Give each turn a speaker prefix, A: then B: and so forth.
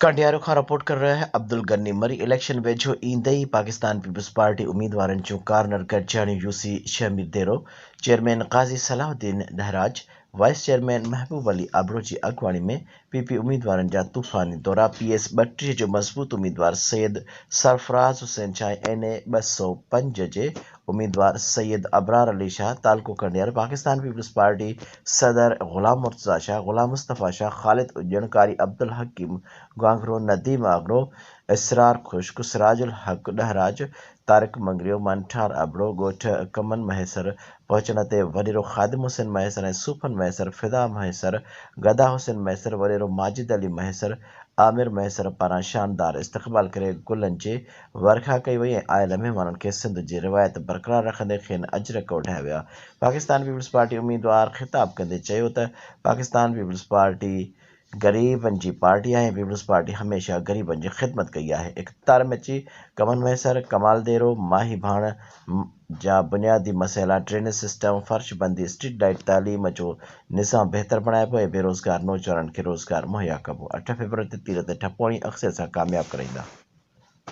A: कंडियारो खां रिपोर्ट कर रहा है अब्दुल गनी मरी। इलेक्शन वेझो ईंदे ई पाकिस्तान पीपल्स पार्टी उम्मीदवारनि जूं कार्नर गॾिजाणियूं यूसी शमीर देरो, चेयरमैन काज़ी सलाहुद्दीन डहराज, वाइस चेयरमैन महबूब अली आबरो जी अॻुवाणी में पीपी उम्मीदवारनि जा तूफ़ानी दौरा। पीएस 32 जो मज़बूत उम्मीदवार सैयद सरफराज हुसैन शाह, NA 205 जे उम्मीदवार सैयद अबरार अली शाह, तालको कंडियार, पाकिस्तान पीपल्स पार्टी सदर गुलाम मुर्तज़ा शाह, गुलाम मुस्तफ़ा शाह, खालिद उज्जन, कारी अब्दुल हकीम गांगरो, नदीम आगरो, इसरार खुश्क, सिराजुल हक डहराज, तारिक मंगरियो, मंठार अबड़ो, ॻोठ कमन महसर पहुचण ते वॾेरो ख़ादिम हुसैन महसर ऐं सूफ़न महसर, फिदा महसर, गदा हुसैन महसर, वॾेरो माजिद अली महसर, आमिर महसर पारां शानदार इस्तक़बाल करे गुलनि जे वर्खा कई वई ऐं आयल महिमाननि खे सिंध जी रिवायत बरक़रार रखंदे खेनि अजरक उठाया विया। पाकिस्तान पीपल्स पार्टी उम्मीदवार ख़िताब कंदे चयो त पाकिस्तान पीपल्स पार्टी ग़रीबनि जी पार्टी आहे ऐं पीपल्स पार्टी हमेशह ग़रीबनि जी ख़िदमत कई आहे। इक़्तिदार में अची कमन मैसर, कमाल देरो, माही भाण जा बुनियादी मसइला, ड्रेनेज सिस्टम, फ़र्श बंदी, स्ट्रीट लाइट, तालीम जो निज़ाम बहितर बणाइबो ऐं बेरोज़गार नौजवाननि खे रोज़गार मुहैया कबो। 8 फ़रवरी ते तीर ते ठपोणी अक्सर सां कामयाब कराईंदा।